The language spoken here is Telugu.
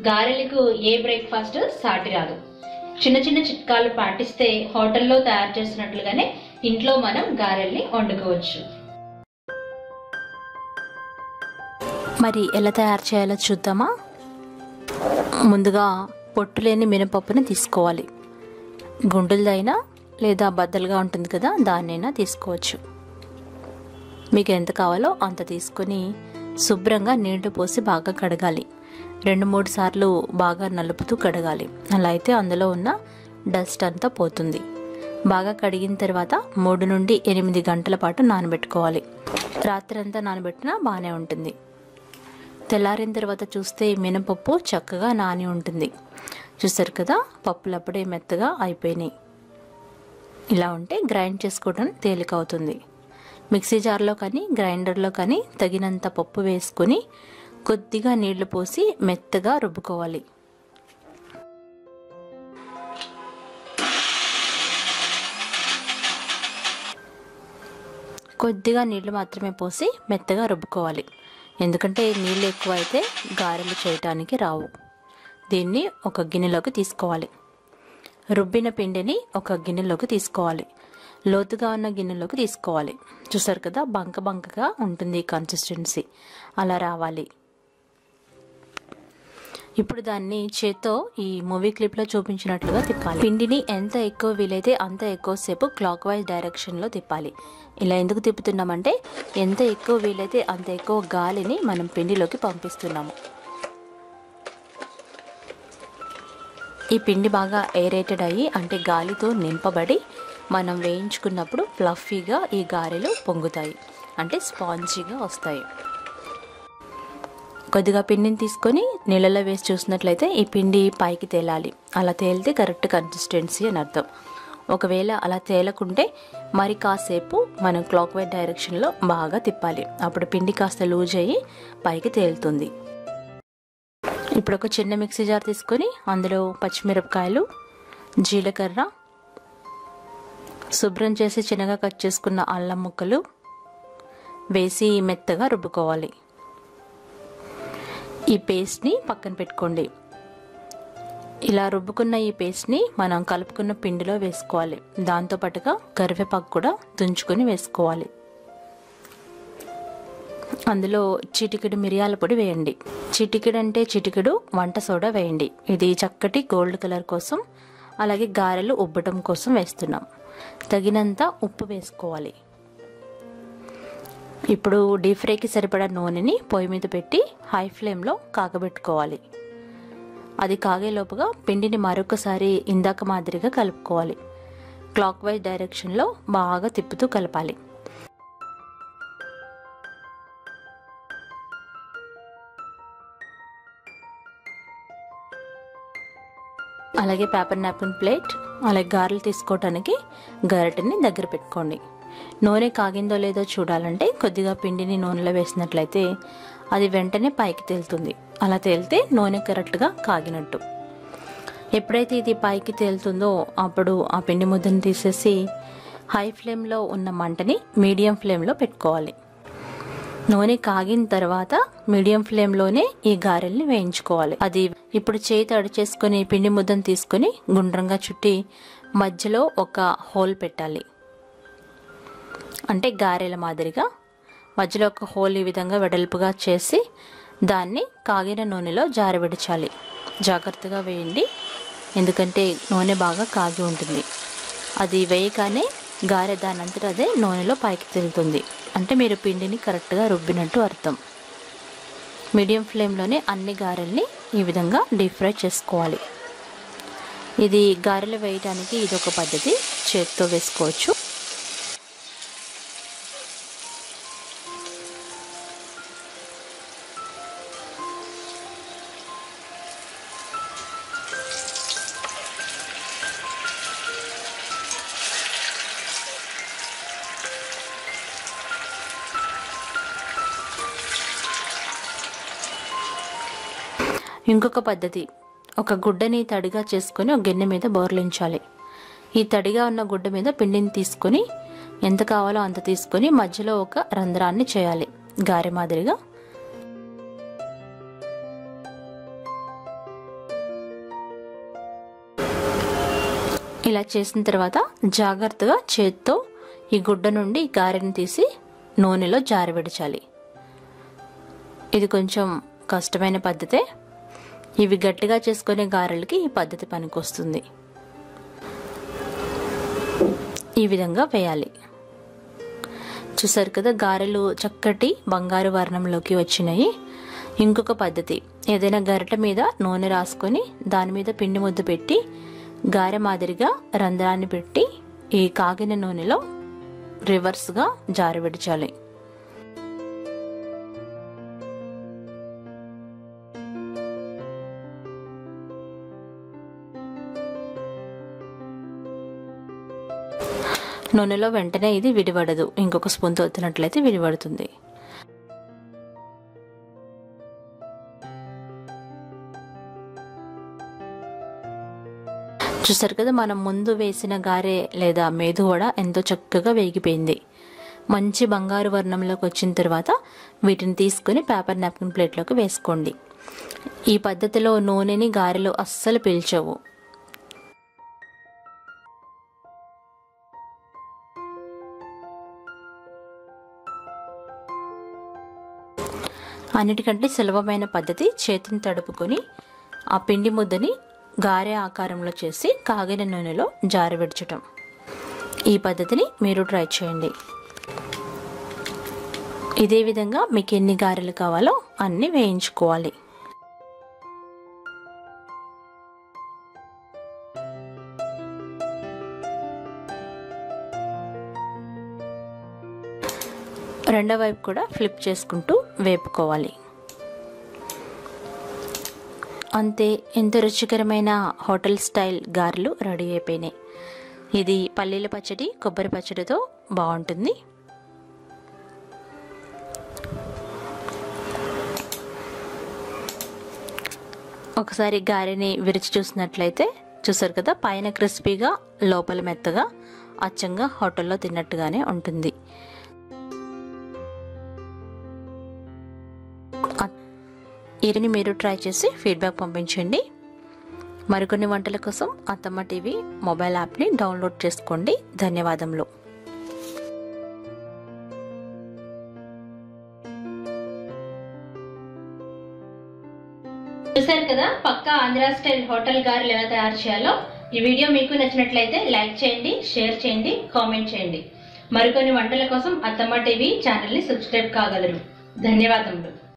గారెలకు ఏ బ్రేక్ఫాస్ట్ సాటి రాదు. చిన్న చిన్న చిట్కాలు పాటిస్తే హోటల్లో తయారు చేసినట్లుగానే ఇంట్లో మనం గారెల్ని వండుకోవచ్చు. మరి ఎలా తయారు చేయాలో చూద్దామా? ముందుగా పొట్టు లేని మినపప్పుని తీసుకోవాలి. గుండులదైనా లేదా బద్దలుగా ఉంటుంది కదా, దాన్నైనా తీసుకోవచ్చు. మీకు ఎంత కావాలో అంత తీసుకొని శుభ్రంగా నీళ్లు పోసి బాగా కడగాలి. 2-3 సార్లు బాగా నలుపుతూ కడగాలి. అలా అయితే అందులో ఉన్న డస్ట్ అంతా పోతుంది. బాగా కడిగిన తర్వాత 3 నుండి 8 గంటల పాటు నానబెట్టుకోవాలి. రాత్రి అంతా నానబెట్టినా బాగానే ఉంటుంది. తెల్లారిన తర్వాత చూస్తే మినపప్పు చక్కగా నాని ఉంటుంది. చూసారు కదా, పప్పులు అప్పుడే మెత్తగా అయిపోయినాయి. ఇలా ఉంటే గ్రైండ్ చేసుకోవడం తేలిక అవుతుంది. మిక్సీ జార్లో కానీ గ్రైండర్లో కానీ తగినంత పప్పు వేసుకొని కొద్దిగా నీళ్లు పోసి మెత్తగా రుబ్బుకోవాలి. కొద్దిగా నీళ్లు మాత్రమే పోసి మెత్తగా రుబ్బుకోవాలి. ఎందుకంటే నీళ్ళు ఎక్కువ అయితే గారెలు చేయటానికి రావు. దీన్ని ఒక గిన్నెలోకి తీసుకోవాలి. రుబ్బిన పిండిని ఒక గిన్నెలోకి తీసుకోవాలి. లోతుగా ఉన్న గిన్నెలోకి తీసుకోవాలి. చూసారు కదా, బంకగా ఉంటుంది కన్సిస్టెన్సీ. అలా రావాలి. ఇప్పుడు దాన్ని చేత్తో ఈ మూవీ క్లిప్లో చూపించినట్లుగా తిప్పాలి. పిండిని ఎంత ఎక్కువ వీలైతే అంత ఎక్కువసేపు క్లాక్ వైజ్ డైరెక్షన్లో తిప్పాలి. ఇలా ఎందుకు తిప్పుతున్నామంటే ఎంత ఎక్కువ వీలైతే అంత ఎక్కువ గాలిని మనం పిండిలోకి పంపిస్తున్నాము. ఈ పిండి బాగా ఎయిరేటెడ్ అయ్యి అంటే గాలితో నింపబడి మనం వేయించుకున్నప్పుడు ఫ్లఫీగా ఈ గారెలు పొంగుతాయి, అంటే స్పాంజీగా వస్తాయి. కొద్దిగా పిండిని తీసుకొని నీళ్ళలో వేసి చూసినట్లయితే ఈ పిండి పైకి తేలాలి. అలా తేలితే కరెక్ట్ కన్సిస్టెన్సీ అని అర్థం. ఒకవేళ అలా తేలకుంటే మరి కాసేపు మనం క్లాక్ వైజ్ డైరెక్షన్లో బాగా తిప్పాలి. అప్పుడు పిండి కాస్త లూజ్ అయ్యి పైకి తేలుతుంది. ఇప్పుడు ఒక చిన్న మిక్సీ జార్ తీసుకొని అందులో పచ్చిమిరపకాయలు, జీలకర్ర, శుభ్రం చేసి చిన్నగా కట్ చేసుకున్న అల్లం ముక్కలు వేసి మెత్తగా రుబ్బుకోవాలి. ఈ పేస్ట్ని పక్కన పెట్టుకోండి. ఇలా రుబ్బుకున్న ఈ పేస్ట్ని మనం కలుపుకున్న పిండిలో వేసుకోవాలి. దాంతోపాటుగా కరివేపాకు కూడా తుంచుకొని వేసుకోవాలి. అందులో చిటికెడు మిరియాల పొడి వేయండి. చిటికెడు అంటే చిటికెడు వంట సోడా వేయండి. ఇది చక్కటి గోల్డ్ కలర్ కోసం, అలాగే గారెలు ఉబ్బటం కోసం వేస్తున్నాం. తగినంత ఉప్పు వేసుకోవాలి. ఇప్పుడు డీప్ ఫ్రైకి సరిపడా నూనెని పొయ్యి మీద పెట్టి హై ఫ్లేమ్లో కాగబెట్టుకోవాలి. అది కాగేలోపుగా పిండిని మరొకసారి ఇందాక మాదిరిగా కలుపుకోవాలి. క్లాక్ వైజ్ డైరెక్షన్లో బాగా తిప్పుతూ కలపాలి. అలాగే పేపర్ నాప్కిన్ ప్లేట్, అలాగే గారెలు తీసుకోవటానికి గరిటెని దగ్గర పెట్టుకోండి. నూనె కాగిందో లేదో చూడాలంటే కొద్దిగా పిండిని నూనెలో వేసినట్లయితే అది వెంటనే పైకి తేలుతుంది. అలా తేలితే నూనె కరెక్ట్గా కాగినట్టు. ఎప్పుడైతే ఇది పైకి తేలుతుందో అప్పుడు ఆ పిండి ముద్దను తీసేసి హై ఫ్లేమ్లో ఉన్న మంటని మీడియం ఫ్లేమ్లో పెట్టుకోవాలి. నూనె కాగిన తర్వాత మీడియం ఫ్లేమ్లోనే ఈ గారెల్ని వేయించుకోవాలి. అది ఇప్పుడు చేయి తడి చేసుకుని పిండి ముద్దను తీసుకుని గుండ్రంగా చుట్టి మధ్యలో ఒక హోల్ పెట్టాలి. అంటే గారెల మాదిరిగా మధ్యలో ఒక హోల్ ఈ విధంగా వెడల్పుగా చేసి దాన్ని కాగిన నూనెలో జారవిడచాలి. జాగ్రత్తగా వేయండి, ఎందుకంటే నూనె బాగా కాగి ఉంటుంది. అది వేయగానే గారె దానంతట అదే నూనెలో పైకి తేలుతుంది. అంటే మీరు పిండిని కరెక్ట్గా రుబ్బినట్టు అర్థం. మీడియం ఫ్లేమ్లోనే అన్ని గారెల్ని ఈ విధంగా డీప్ ఫ్రై చేసుకోవాలి. ఇది గారెలు వేయడానికి ఇదొక పద్ధతి, చేతితో వేసుకోవచ్చు. ఇంకొక పద్ధతి, ఒక గుడ్డని తడిగా చేసుకొని ఒక గిన్నె మీద బోర్లించాలి. ఈ తడిగా ఉన్న గుడ్డ మీద పిండిని తీసుకొని ఎంత కావాలో అంత తీసుకొని మధ్యలో ఒక రంధ్రాన్ని చేయాలి గారె మాదిరిగా. ఇలా చేసిన తర్వాత జాగ్రత్తగా చేత్తో ఈ గుడ్డ నుండి గారెని తీసి నూనెలో జారవిడచాలి. ఇది కొంచెం కష్టమైన పద్ధతే. ఇవి గట్టిగా చేసుకునే గారెలకి ఈ పద్ధతి పనికొస్తుంది. ఈ విధంగా వేయాలి. చూసారు కదా, గారెలు చక్కటి బంగారు వర్ణంలోకి వచ్చినాయి. ఇంకొక పద్ధతి, ఏదైనా గరిటె మీద నూనె రాసుకొని దాని మీద పిండి ముద్ద పెట్టి గారె మాదిరిగా రంధ్రాన్ని పెట్టి ఈ కాగిన నూనెలో రివర్స్గా జారవిడచాలి. నూనెలో వెంటనే ఇది విడిపడదు. ఇంకొక స్పూన్తో ఒత్తినట్లయితే విడిపడుతుంది. చూసారు కదా, మనం ముందు వేసిన గారె లేదా మేదు వడ ఎంతో చక్కగా వేగిపోయింది. మంచి బంగారు వర్ణంలోకి వచ్చిన తర్వాత వీటిని తీసుకుని పేపర్ నాప్కిన్ ప్లేట్లోకి వేసుకోండి. ఈ పద్ధతిలో నూనెని గారెలు అస్సలు పీల్చవు. అన్నిటికంటే సులభమైన పద్ధతి, చేతిని తడుపుకొని ఆ పిండి ముద్దని గారె ఆకారంలో చేసి కాగిన నూనెలో జారవిడచటం. ఈ పద్ధతిని మీరు ట్రై చేయండి. ఇదే విధంగా మీకు ఎన్ని గారెలు కావాలో అన్ని వేయించుకోవాలి. రెండో వైపు కూడా ఫ్లిప్ చేసుకుంటూ వేపుకోవాలి. అంతే, ఎంతో రుచికరమైన హోటల్ స్టైల్ గారెలు రెడీ అయిపోయినాయి. ఇది పల్లీల పచ్చడి, కొబ్బరి పచ్చడితో బాగుంటుంది. ఒకసారి గారెని విరిచి చూసినట్లయితే చూసారు కదా, పైన క్రిస్పీగా లోపల మెత్తగా అచ్చంగా హోటల్లో తిన్నట్టుగానే ఉంటుంది. ఇరిని మీరు ట్రై చేసి ఫీడ్బ్యాక్ పంపించండి. మరికొన్ని వంటల కోసం అత్తమ్మ టీవీ మొబైల్ యాప్ని డౌన్లోడ్ చేసుకోండి. ధన్యవాదములు. చూసారు కదా, పక్కా ఆంధ్ర స్టైల్ హోటల్ గారెలు ఎలా తయారు చేయాలో. ఈ వీడియో మీకు నచ్చినట్లయితే లైక్ చేయండి, షేర్ చేయండి, కామెంట్ చేయండి. మరికొన్ని వంటల కోసం అత్తమ్మ టీవీ ఛానల్ని సబ్స్క్రైబ్ కాగలరు. ధన్యవాదములు.